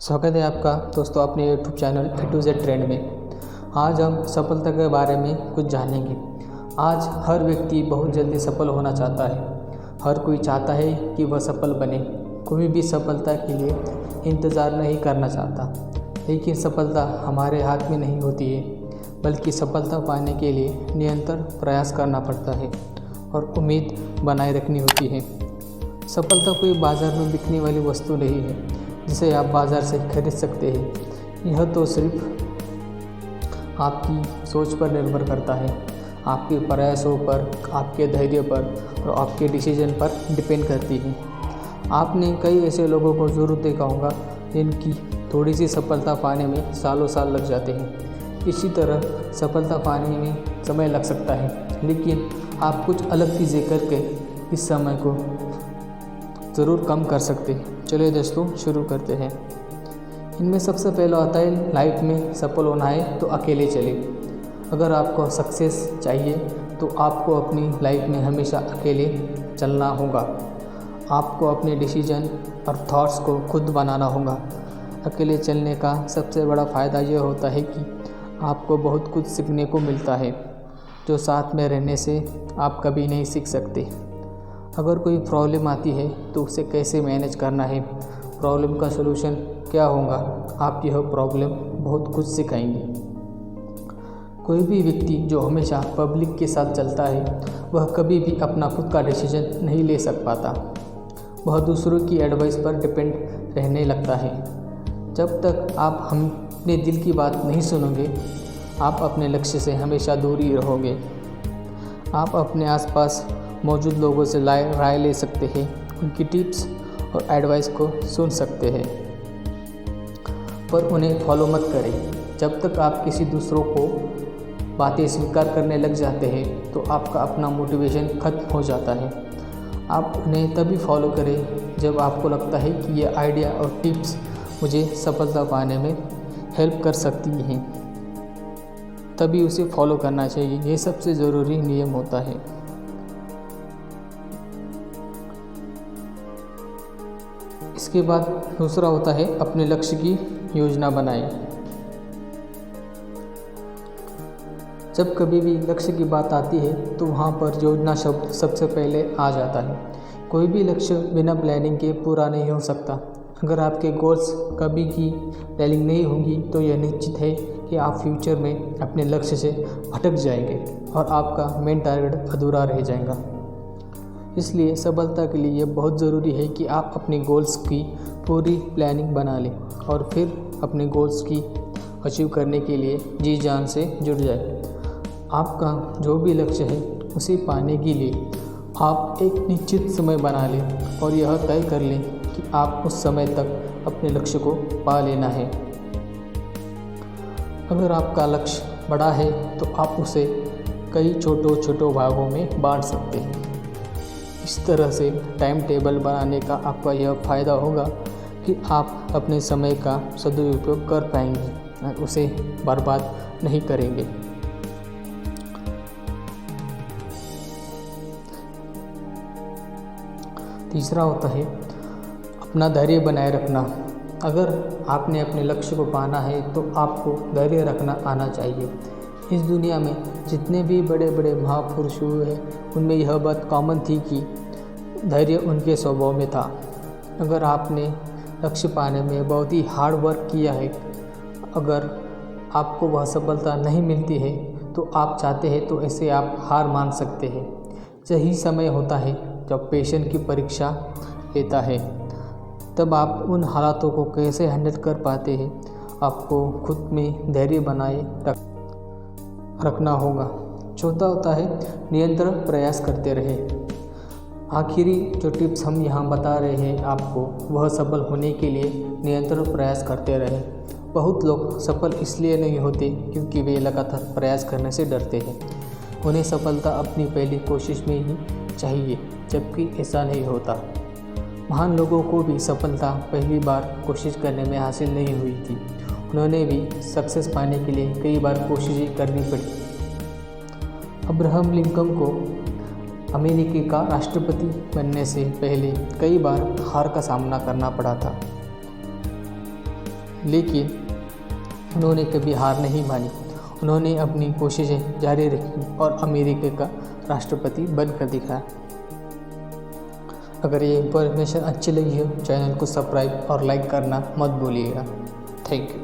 स्वागत है आपका दोस्तों अपने YouTube channel A to Z trend में। आज हम सफलता के बारे में कुछ जानेंगे। आज हर व्यक्ति बहुत जल्दी सफल होना चाहता है। हर कोई चाहता है कि वह सफल बने। कोई भी सफलता के लिए इंतज़ार नहीं करना चाहता, लेकिन सफलता हमारे हाथ में नहीं होती है, बल्कि सफलता पाने के लिए निरंतर प्रयास करना पड़ता है और उम्मीद बनाए रखनी होती है। सफलता कोई बाज़ार में बिकने वाली वस्तु नहीं है जिसे आप बाज़ार से खरीद सकते हैं। यह तो सिर्फ आपकी सोच पर निर्भर करता है, आपके प्रयासों पर, आपके धैर्य पर और आपके डिसीजन पर डिपेंड करती है। आपने कई ऐसे लोगों को ज़रूर देखा होगा जिनकी थोड़ी सी सफलता पाने में सालों साल लग जाते हैं। इसी तरह सफलता पाने में समय लग सकता है, लेकिन आप कुछ अलग चीज़ें करके इस समय को ज़रूर कम कर सकते हैं। चलिए दोस्तों शुरू करते हैं। इनमें सबसे पहला आता है, लाइफ में सफल होना है तो अकेले चले। अगर आपको सक्सेस चाहिए तो आपको अपनी लाइफ में हमेशा अकेले चलना होगा। आपको अपने डिसीजन और थॉट्स को खुद बनाना होगा। अकेले चलने का सबसे बड़ा फ़ायदा यह होता है कि आपको बहुत कुछ सीखने को मिलता है, जो साथ में रहने से आप कभी नहीं सीख सकते। अगर कोई प्रॉब्लम आती है तो उसे कैसे मैनेज करना है, प्रॉब्लम का सलूशन क्या होगा, आप यह प्रॉब्लम बहुत कुछ सिखाएंगे। कोई भी व्यक्ति जो हमेशा पब्लिक के साथ चलता है वह कभी भी अपना खुद का डिसीजन नहीं ले सक पाता। वह दूसरों की एडवाइस पर डिपेंड रहने लगता है। जब तक आप अपने दिल की बात नहीं सुनोगे, आप अपने लक्ष्य से हमेशा दूर ही रहोगे। आप अपने आसपास मौजूद लोगों से राय ले सकते हैं, उनकी टिप्स और एडवाइस को सुन सकते हैं, पर उन्हें फॉलो मत करें। जब तक आप किसी दूसरों को बातें स्वीकार करने लग जाते हैं तो आपका अपना मोटिवेशन खत्म हो जाता है। आप उन्हें तभी फॉलो करें जब आपको लगता है कि ये आइडिया और टिप्स मुझे सफलता पाने में हेल्प कर सकती हैं, तभी उसे फॉलो करना चाहिए। ये सबसे ज़रूरी नियम होता है। इसके बाद दूसरा होता है, अपने लक्ष्य की योजना बनाएं। जब कभी भी लक्ष्य की बात आती है तो वहाँ पर योजना शब्द सबसे पहले आ जाता है। कोई भी लक्ष्य बिना प्लानिंग के पूरा नहीं हो सकता। अगर आपके गोल्स कभी की प्लानिंग नहीं होगी तो यह निश्चित है कि आप फ्यूचर में अपने लक्ष्य से भटक जाएंगे और आपका मेन टारगेट अधूरा रह जाएगा। इसलिए सफलता के लिए यह बहुत ज़रूरी है कि आप अपने गोल्स की पूरी प्लानिंग बना लें और फिर अपने गोल्स की अचीव करने के लिए जी जान से जुट जाए। आपका जो भी लक्ष्य है उसे पाने के लिए आप एक निश्चित समय बना लें और यह तय कर लें कि आप उस समय तक अपने लक्ष्य को पा लेना है। अगर आपका लक्ष्य बड़ा है तो आप उसे कई छोटे भागों में बांट सकते हैं। इस तरह से टाइम टेबल बनाने का आपका यह फ़ायदा होगा कि आप अपने समय का सदुपयोग कर पाएंगे और उसे बर्बाद नहीं करेंगे। तीसरा होता है, अपना धैर्य बनाए रखना। अगर आपने अपने लक्ष्य को पाना है तो आपको धैर्य रखना आना चाहिए। इस दुनिया में जितने भी बड़े बड़े महापुरुष हुए हैं उनमें यह बात कॉमन थी कि धैर्य उनके स्वभाव में था। अगर आपने लक्ष्य पाने में बहुत ही हार्ड वर्क किया है, अगर आपको वह सफलता नहीं मिलती है तो आप चाहते हैं तो ऐसे आप हार मान सकते हैं। यही समय होता है जब पेशेंस की परीक्षा लेता है। तब आप उन हालातों को कैसे हैंडल कर पाते हैं, आपको खुद में धैर्य बनाए रखना होगा। चौथा होता है, निरंतर प्रयास करते रहे। आखिरी जो टिप्स हम यहाँ बता रहे हैं आपको, वह सफल होने के लिए निरंतर प्रयास करते रहे। बहुत लोग सफल इसलिए नहीं होते क्योंकि वे लगातार प्रयास करने से डरते हैं। उन्हें सफलता अपनी पहली कोशिश में ही चाहिए, जबकि ऐसा नहीं होता। महान लोगों को भी सफलता पहली बार कोशिश करने में हासिल नहीं हुई थी। उन्होंने भी सक्सेस पाने के लिए कई बार कोशिशें करनी पड़ी। अब्राहम लिंकन को अमेरिका का राष्ट्रपति बनने से पहले कई बार हार का सामना करना पड़ा था। लेकिन उन्होंने कभी हार नहीं मानी। उन्होंने अपनी कोशिशें जारी रखी और अमेरिका का राष्ट्रपति बनकर दिखाया। अगर ये इन्फॉर्मेशन अच्छी लगी हो, चैनल को सब्सक्राइब और लाइक करना मत भूलिएगा। Thank you.